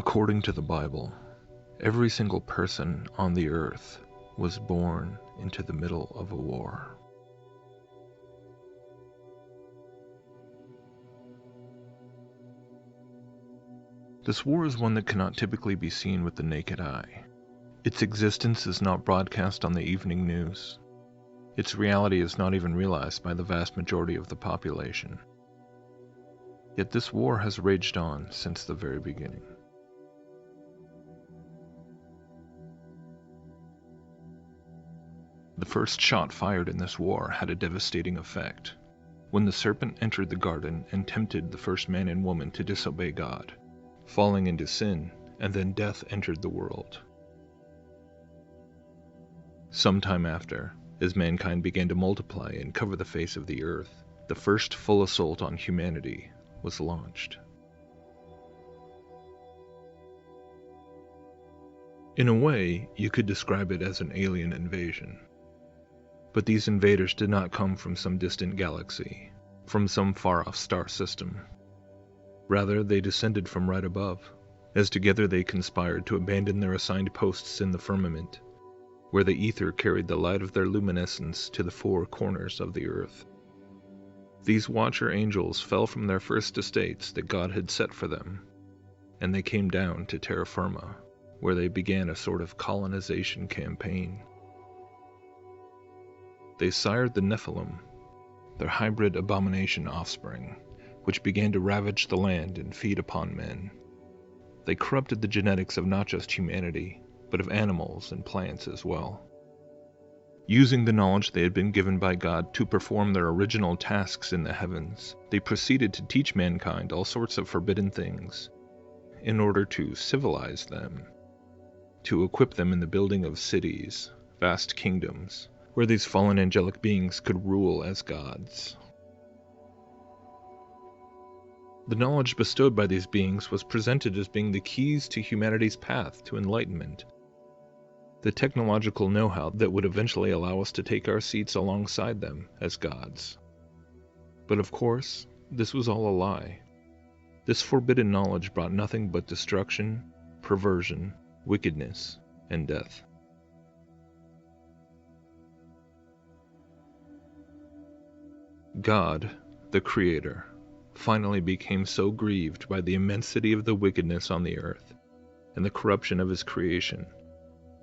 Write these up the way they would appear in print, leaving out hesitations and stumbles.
According to the Bible, every single person on the earth was born into the middle of a war. This war is one that cannot typically be seen with the naked eye. Its existence is not broadcast on the evening news. Its reality is not even realized by the vast majority of the population. Yet this war has raged on since the very beginning. The first shot fired in this war had a devastating effect, when the serpent entered the garden and tempted the first man and woman to disobey God, falling into sin, and then death entered the world. Sometime after, as mankind began to multiply and cover the face of the earth, the first full assault on humanity was launched. In a way, you could describe it as an alien invasion. But these invaders did not come from some distant galaxy, from some far-off star system. Rather, they descended from right above, as together they conspired to abandon their assigned posts in the firmament, where the ether carried the light of their luminescence to the four corners of the earth. These watcher angels fell from their first estates that God had set for them, and they came down to terra firma, where they began a sort of colonization campaign. They sired the Nephilim, their hybrid abomination offspring, which began to ravage the land and feed upon men. They corrupted the genetics of not just humanity, but of animals and plants as well. Using the knowledge they had been given by God to perform their original tasks in the heavens, they proceeded to teach mankind all sorts of forbidden things, in order to civilize them, to equip them in the building of cities, vast kingdoms, where these fallen angelic beings could rule as gods. The knowledge bestowed by these beings was presented as being the keys to humanity's path to enlightenment, the technological know-how that would eventually allow us to take our seats alongside them as gods. But of course, this was all a lie. This forbidden knowledge brought nothing but destruction, perversion, wickedness, and death. God, the Creator, finally became so grieved by the immensity of the wickedness on the earth and the corruption of his creation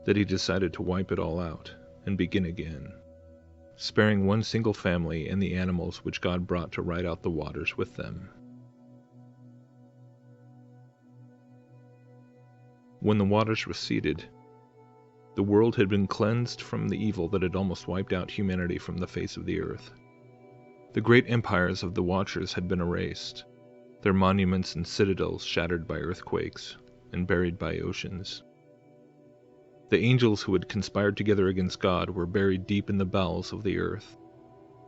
that he decided to wipe it all out and begin again, sparing one single family and the animals which God brought to ride out the waters with them. When the waters receded, the world had been cleansed from the evil that had almost wiped out humanity from the face of the earth. The great empires of the Watchers had been erased, their monuments and citadels shattered by earthquakes and buried by oceans. The angels who had conspired together against God were buried deep in the bowels of the earth,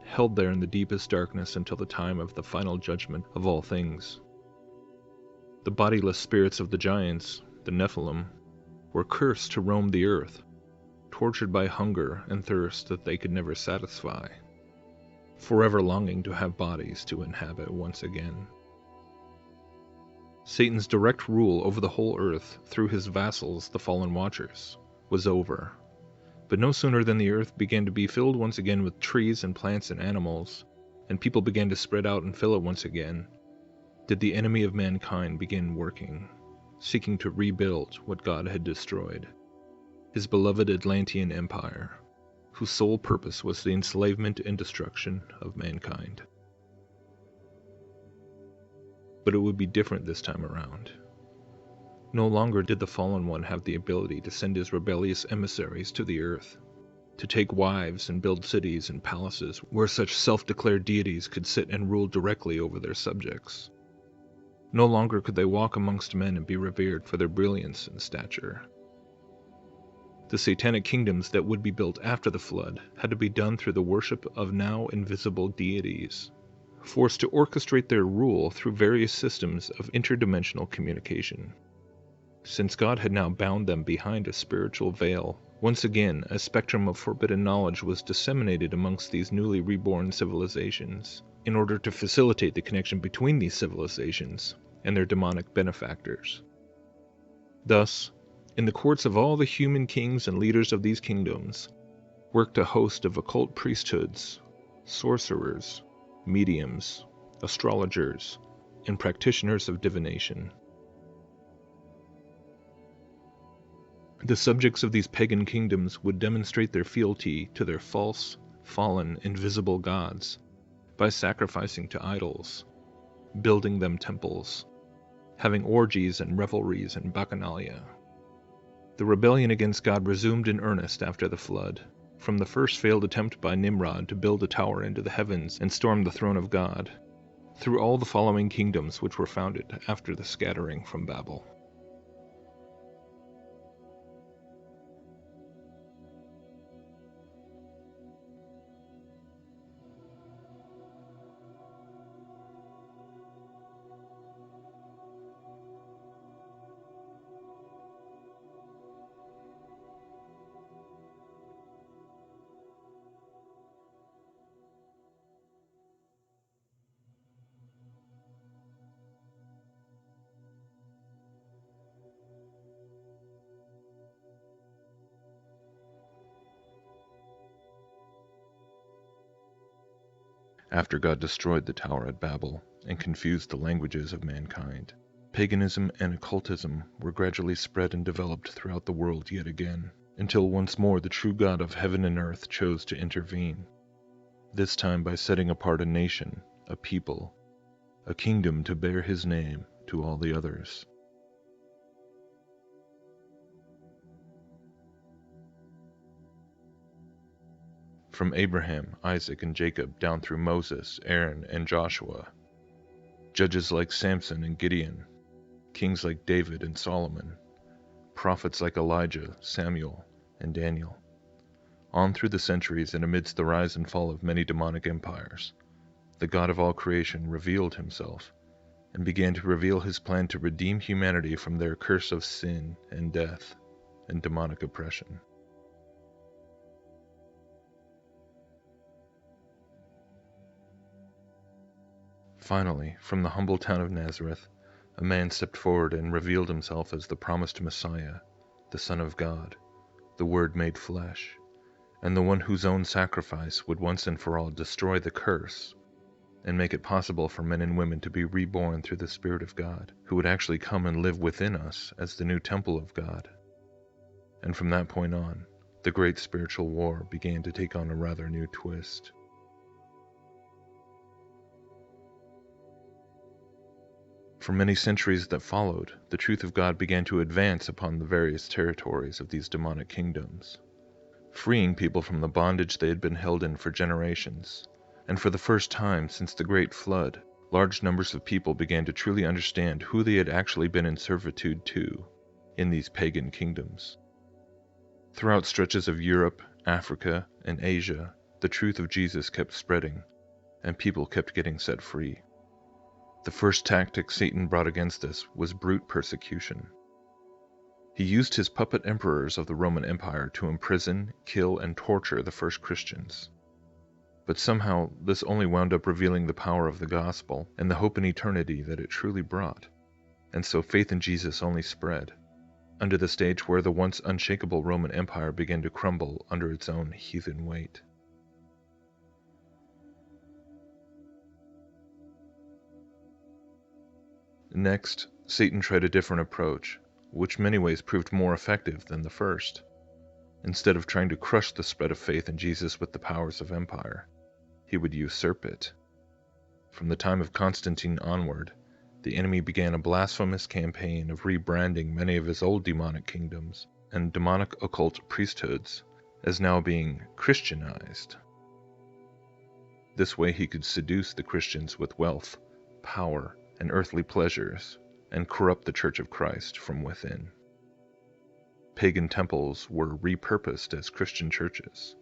held there in the deepest darkness until the time of the final judgment of all things. The bodiless spirits of the giants, the Nephilim, were cursed to roam the earth, tortured by hunger and thirst that they could never satisfy, forever longing to have bodies to inhabit once again. Satan's direct rule over the whole earth through his vassals, the fallen Watchers, was over. But no sooner than the earth began to be filled once again with trees and plants and animals, and people began to spread out and fill it once again, did the enemy of mankind begin working, seeking to rebuild what God had destroyed, his beloved Atlantean Empire, whose sole purpose was the enslavement and destruction of mankind. But it would be different this time around. No longer did the Fallen One have the ability to send his rebellious emissaries to the earth, to take wives and build cities and palaces where such self-declared deities could sit and rule directly over their subjects. No longer could they walk amongst men and be revered for their brilliance and stature. The satanic kingdoms that would be built after the flood had to be done through the worship of now invisible deities, forced to orchestrate their rule through various systems of interdimensional communication. Since God had now bound them behind a spiritual veil, once again a spectrum of forbidden knowledge was disseminated amongst these newly reborn civilizations, in order to facilitate the connection between these civilizations and their demonic benefactors. Thus, in the courts of all the human kings and leaders of these kingdoms, worked a host of occult priesthoods, sorcerers, mediums, astrologers, and practitioners of divination. The subjects of these pagan kingdoms would demonstrate their fealty to their false, fallen, invisible gods by sacrificing to idols, building them temples, having orgies and revelries and bacchanalia. The rebellion against God resumed in earnest after the flood, from the first failed attempt by Nimrod to build a tower into the heavens and storm the throne of God, through all the following kingdoms which were founded after the scattering from Babel. After God destroyed the tower at Babel and confused the languages of mankind, paganism and occultism were gradually spread and developed throughout the world yet again, until once more the true God of heaven and earth chose to intervene, this time by setting apart a nation, a people, a kingdom to bear his name to all the others. From Abraham, Isaac, and Jacob down through Moses, Aaron, and Joshua, judges like Samson and Gideon, kings like David and Solomon, prophets like Elijah, Samuel, and Daniel. On through the centuries and amidst the rise and fall of many demonic empires, the God of all creation revealed himself and began to reveal his plan to redeem humanity from their curse of sin and death and demonic oppression. Finally, from the humble town of Nazareth, a man stepped forward and revealed himself as the promised Messiah, the Son of God, the Word made flesh, and the one whose own sacrifice would once and for all destroy the curse and make it possible for men and women to be reborn through the Spirit of God, who would actually come and live within us as the new temple of God. And from that point on, the great spiritual war began to take on a rather new twist. For many centuries that followed, the truth of God began to advance upon the various territories of these demonic kingdoms, freeing people from the bondage they had been held in for generations. And for the first time since the Great Flood, large numbers of people began to truly understand who they had actually been in servitude to in these pagan kingdoms. Throughout stretches of Europe, Africa, and Asia, the truth of Jesus kept spreading, and people kept getting set free. The first tactic Satan brought against us was brute persecution. He used his puppet emperors of the Roman Empire to imprison, kill, and torture the first Christians. But somehow this only wound up revealing the power of the gospel and the hope in eternity that it truly brought. And so faith in Jesus only spread, under the stage where the once unshakable Roman Empire began to crumble under its own heathen weight. Next, Satan tried a different approach, which in many ways proved more effective than the first. Instead of trying to crush the spread of faith in Jesus with the powers of empire, he would usurp it. From the time of Constantine onward, the enemy began a blasphemous campaign of rebranding many of his old demonic kingdoms and demonic occult priesthoods as now being Christianized. This way he could seduce the Christians with wealth, power, and earthly pleasures, and corrupt the Church of Christ from within. Pagan temples were repurposed as Christian churches.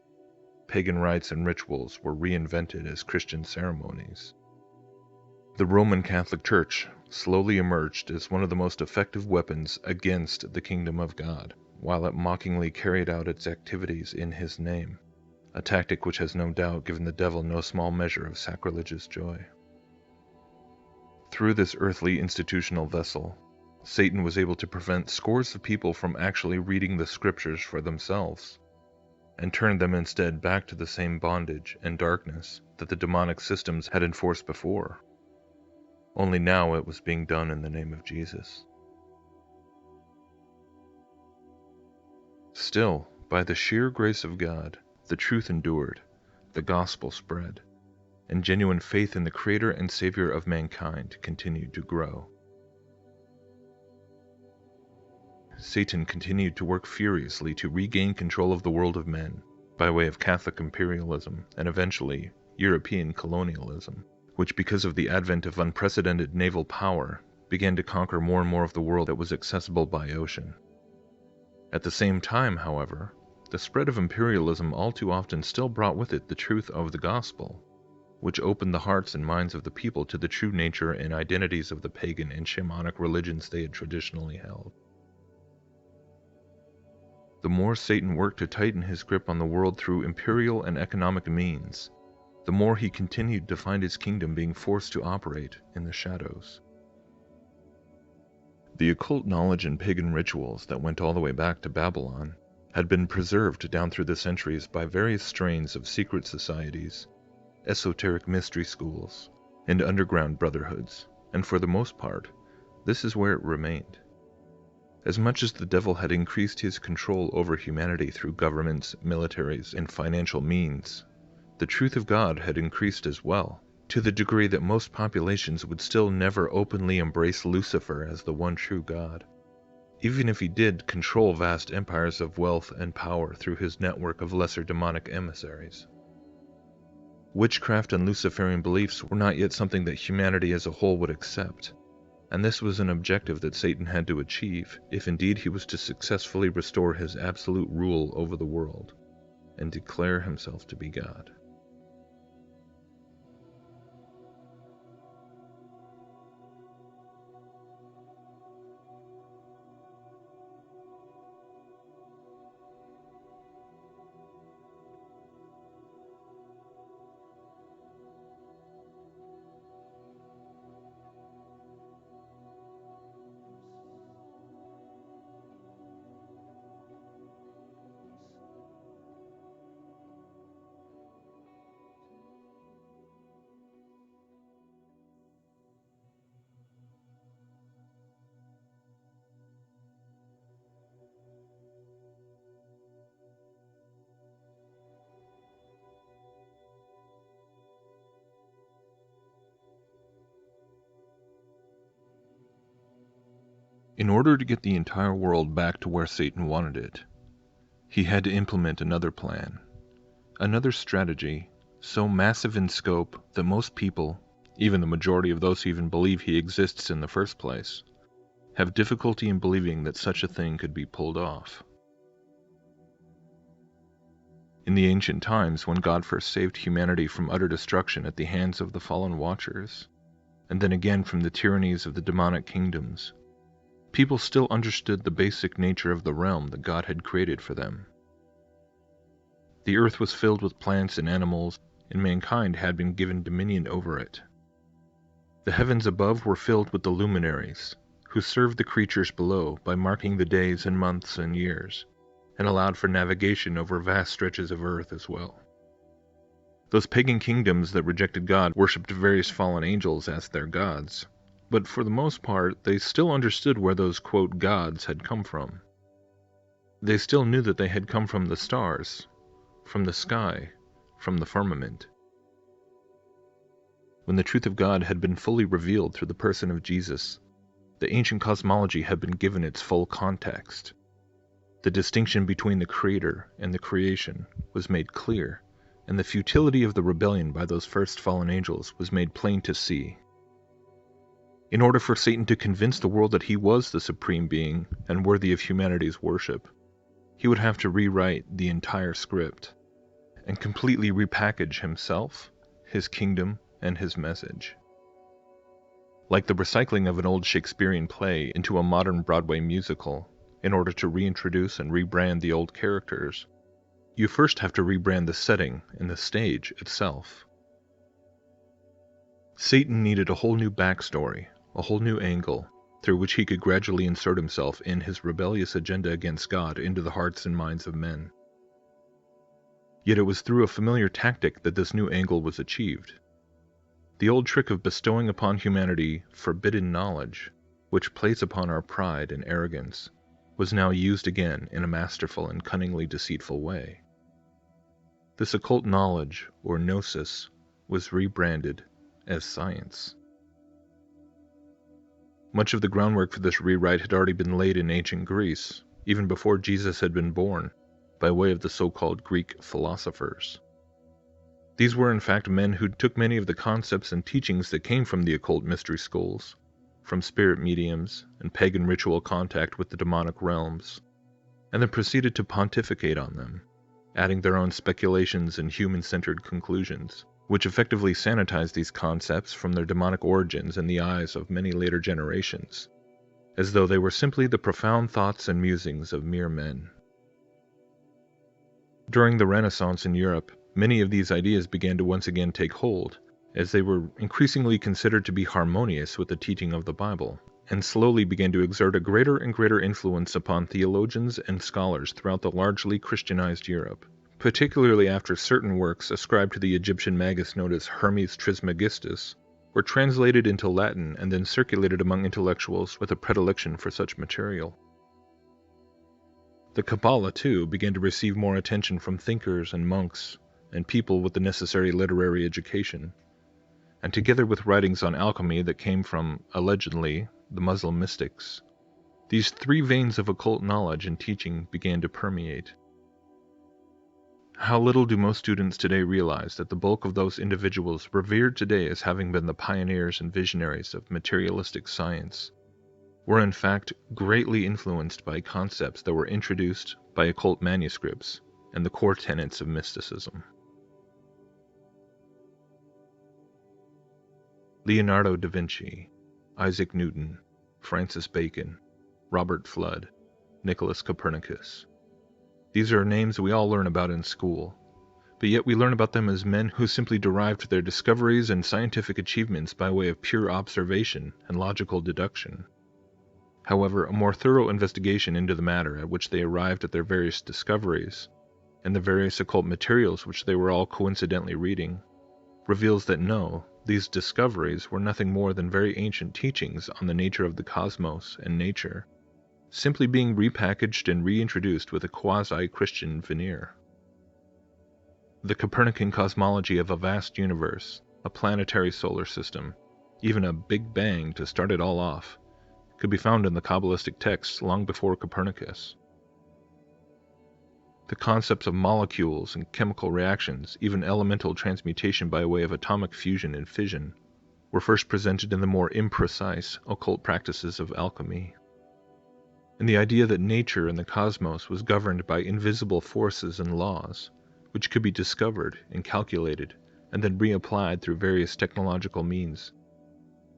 Pagan rites and rituals were reinvented as Christian ceremonies. The Roman Catholic Church slowly emerged as one of the most effective weapons against the kingdom of God, while it mockingly carried out its activities in his name, a tactic which has no doubt given the devil no small measure of sacrilegious joy. Through this earthly institutional vessel, Satan was able to prevent scores of people from actually reading the scriptures for themselves, and turned them instead back to the same bondage and darkness that the demonic systems had enforced before. Only now it was being done in the name of Jesus. Still, by the sheer grace of God, the truth endured, the gospel spread, and genuine faith in the Creator and Savior of mankind continued to grow. Satan continued to work furiously to regain control of the world of men by way of Catholic imperialism and eventually European colonialism, which, because of the advent of unprecedented naval power, began to conquer more and more of the world that was accessible by ocean. At the same time, however, the spread of imperialism all too often still brought with it the truth of the gospel, which opened the hearts and minds of the people to the true nature and identities of the pagan and shamanic religions they had traditionally held. The more Satan worked to tighten his grip on the world through imperial and economic means, the more he continued to find his kingdom being forced to operate in the shadows. The occult knowledge and pagan rituals that went all the way back to Babylon had been preserved down through the centuries by various strains of secret societies, esoteric mystery schools, and underground brotherhoods, and for the most part, this is where it remained. As much as the devil had increased his control over humanity through governments, militaries, and financial means, the truth of God had increased as well, to the degree that most populations would still never openly embrace Lucifer as the one true God, even if he did control vast empires of wealth and power through his network of lesser demonic emissaries. Witchcraft and Luciferian beliefs were not yet something that humanity as a whole would accept, and this was an objective that Satan had to achieve if indeed he was to successfully restore his absolute rule over the world and declare himself to be God. In order to get the entire world back to where Satan wanted it, he had to implement another plan, another strategy, so massive in scope that most people, even the majority of those who even believe he exists in the first place, have difficulty in believing that such a thing could be pulled off. In the ancient times, when God first saved humanity from utter destruction at the hands of the fallen Watchers, and then again from the tyrannies of the demonic kingdoms, people still understood the basic nature of the realm that God had created for them. The earth was filled with plants and animals, and mankind had been given dominion over it. The heavens above were filled with the luminaries, who served the creatures below by marking the days and months and years, and allowed for navigation over vast stretches of earth as well. Those pagan kingdoms that rejected God worshipped various fallen angels as their gods, but for the most part, they still understood where those, quote, gods had come from. They still knew that they had come from the stars, from the sky, from the firmament. When the truth of God had been fully revealed through the person of Jesus, the ancient cosmology had been given its full context. The distinction between the Creator and the creation was made clear, and the futility of the rebellion by those first fallen angels was made plain to see. In order for Satan to convince the world that he was the supreme being and worthy of humanity's worship, he would have to rewrite the entire script and completely repackage himself, his kingdom, and his message. Like the recycling of an old Shakespearean play into a modern Broadway musical, in order to reintroduce and rebrand the old characters, you first have to rebrand the setting and the stage itself. Satan needed a whole new backstory, a whole new angle, through which he could gradually insert himself in his rebellious agenda against God into the hearts and minds of men. Yet it was through a familiar tactic that this new angle was achieved. The old trick of bestowing upon humanity forbidden knowledge, which plays upon our pride and arrogance, was now used again in a masterful and cunningly deceitful way. This occult knowledge, or gnosis, was rebranded as science. Much of the groundwork for this rewrite had already been laid in ancient Greece, even before Jesus had been born, by way of the so-called Greek philosophers. These were in fact men who took many of the concepts and teachings that came from the occult mystery schools, from spirit mediums and pagan ritual contact with the demonic realms, and then proceeded to pontificate on them, adding their own speculations and human-centered conclusions, which effectively sanitized these concepts from their demonic origins in the eyes of many later generations, as though they were simply the profound thoughts and musings of mere men. During the Renaissance in Europe, many of these ideas began to once again take hold, as they were increasingly considered to be harmonious with the teaching of the Bible, and slowly began to exert a greater and greater influence upon theologians and scholars throughout the largely Christianized Europe, particularly after certain works ascribed to the Egyptian magus known as Hermes Trismegistus were translated into Latin and then circulated among intellectuals with a predilection for such material. The Kabbalah, too, began to receive more attention from thinkers and monks and people with the necessary literary education, and together with writings on alchemy that came from, allegedly, the Muslim mystics, these three veins of occult knowledge and teaching began to permeate. How little do most students today realize that the bulk of those individuals revered today as having been the pioneers and visionaries of materialistic science were in fact greatly influenced by concepts that were introduced by occult manuscripts and the core tenets of mysticism. Leonardo da Vinci, Isaac Newton, Francis Bacon, Robert Fludd, Nicholas Copernicus. These are names we all learn about in school, but yet we learn about them as men who simply derived their discoveries and scientific achievements by way of pure observation and logical deduction. However, a more thorough investigation into the matter at which they arrived at their various discoveries, and the various occult materials which they were all coincidentally reading, reveals that no, these discoveries were nothing more than very ancient teachings on the nature of the cosmos and nature, simply being repackaged and reintroduced with a quasi-Christian veneer. The Copernican cosmology of a vast universe, a planetary solar system, even a Big Bang to start it all off, could be found in the Kabbalistic texts long before Copernicus. The concepts of molecules and chemical reactions, even elemental transmutation by way of atomic fusion and fission, were first presented in the more imprecise occult practices of alchemy. And the idea that nature and the cosmos was governed by invisible forces and laws, which could be discovered and calculated and then reapplied through various technological means.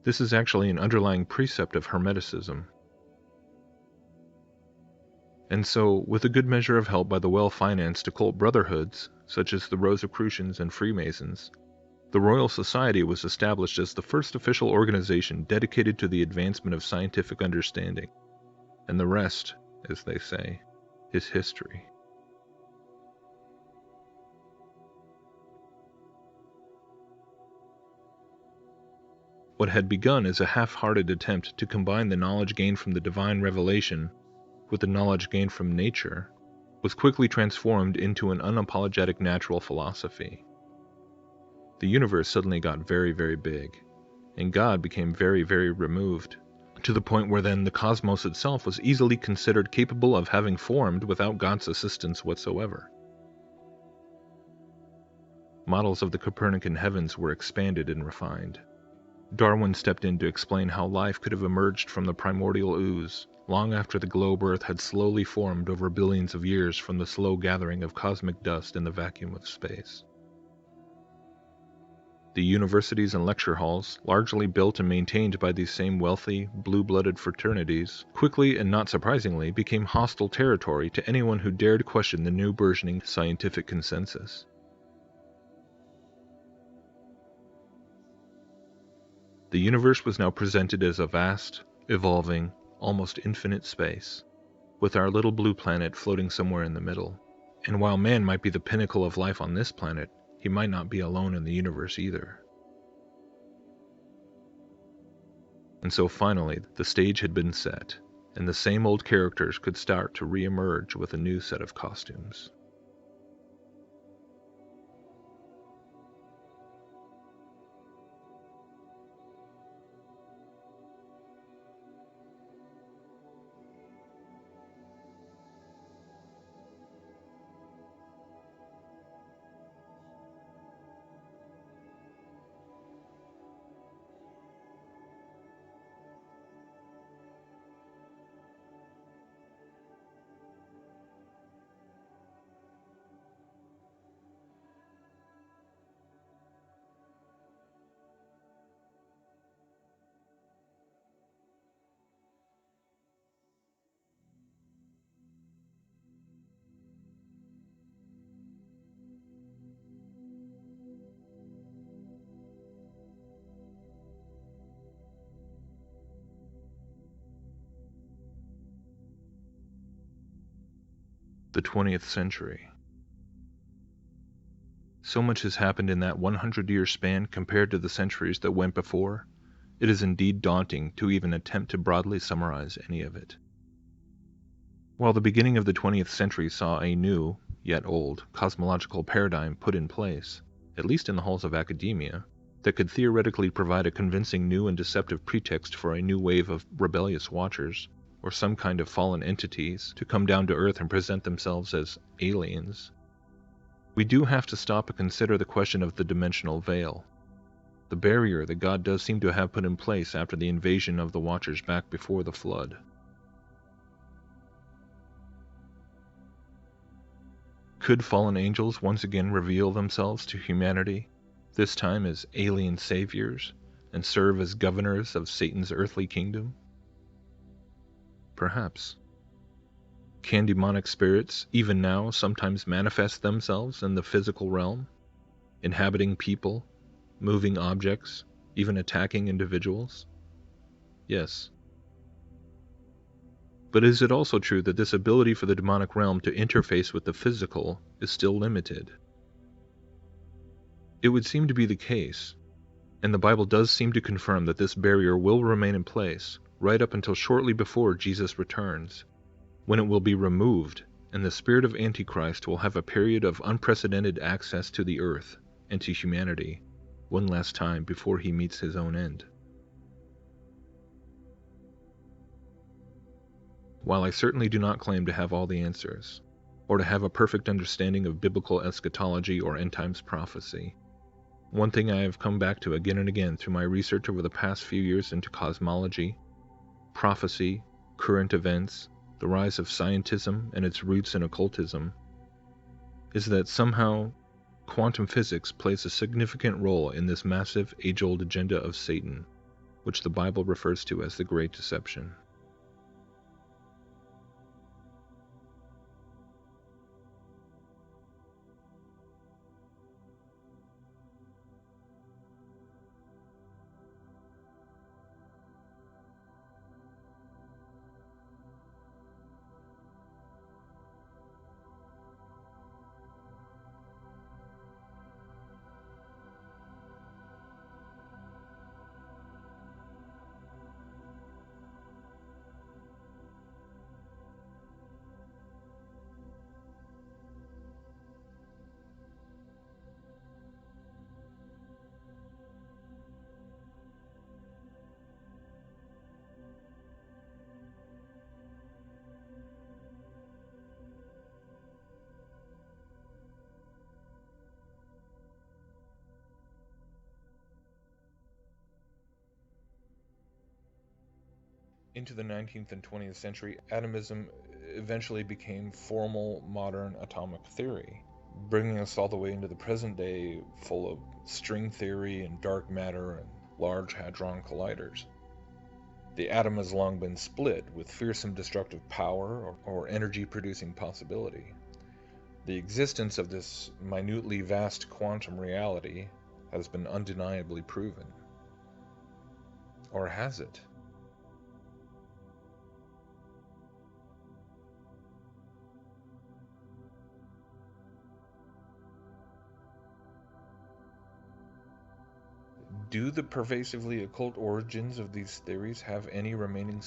This is actually an underlying precept of Hermeticism. And so, with a good measure of help by the well-financed occult brotherhoods, such as the Rosicrucians and Freemasons, the Royal Society was established as the first official organization dedicated to the advancement of scientific understanding. And the rest, as they say, is history. What had begun as a half-hearted attempt to combine the knowledge gained from the divine revelation with the knowledge gained from nature was quickly transformed into an unapologetic natural philosophy. The universe suddenly got very, very big, and God became very, very removed, to the point where then the cosmos itself was easily considered capable of having formed without God's assistance whatsoever. Models of the Copernican heavens were expanded and refined. Darwin stepped in to explain how life could have emerged from the primordial ooze, long after the globe Earth had slowly formed over billions of years from the slow gathering of cosmic dust in the vacuum of space. The universities and lecture halls, largely built and maintained by these same wealthy, blue-blooded fraternities, quickly and not surprisingly became hostile territory to anyone who dared question the new burgeoning scientific consensus. The universe was now presented as a vast, evolving, almost infinite space, with our little blue planet floating somewhere in the middle. And while man might be the pinnacle of life on this planet, he might not be alone in the universe either. And so finally, the stage had been set, and the same old characters could start to re-emerge with a new set of costumes. The 20th century. So much has happened in that 100-year span compared to the centuries that went before, it is indeed daunting to even attempt to broadly summarize any of it. While the beginning of the 20th century saw a new, yet old, cosmological paradigm put in place, at least in the halls of academia, that could theoretically provide a convincing new and deceptive pretext for a new wave of rebellious watchers, or some kind of fallen entities, to come down to Earth and present themselves as aliens, we do have to stop and consider the question of the dimensional veil, the barrier that God does seem to have put in place after the invasion of the Watchers back before the flood. Could fallen angels once again reveal themselves to humanity, this time as alien saviors, and serve as governors of Satan's earthly kingdom? Perhaps. Can demonic spirits, even now, sometimes manifest themselves in the physical realm, inhabiting people, moving objects, even attacking individuals? Yes. But is it also true that this ability for the demonic realm to interface with the physical is still limited? It would seem to be the case, and the Bible does seem to confirm that this barrier will remain in place right up until shortly before Jesus returns, when it will be removed and the spirit of Antichrist will have a period of unprecedented access to the earth and to humanity one last time before he meets his own end. While I certainly do not claim to have all the answers, or to have a perfect understanding of biblical eschatology or end times prophecy, one thing I have come back to again and again through my research over the past few years into cosmology, prophecy, current events, the rise of scientism and its roots in occultism, is that somehow quantum physics plays a significant role in this massive age-old agenda of Satan, which the Bible refers to as the Great Deception. Into the 19th and 20th century, atomism eventually became formal modern atomic theory, bringing us all the way into the present day full of string theory and dark matter and large hadron colliders. The atom has long been split with fearsome destructive power or energy-producing possibility. The existence of this minutely vast quantum reality has been undeniably proven. Or has it? Do the pervasively occult origins of these theories have any remaining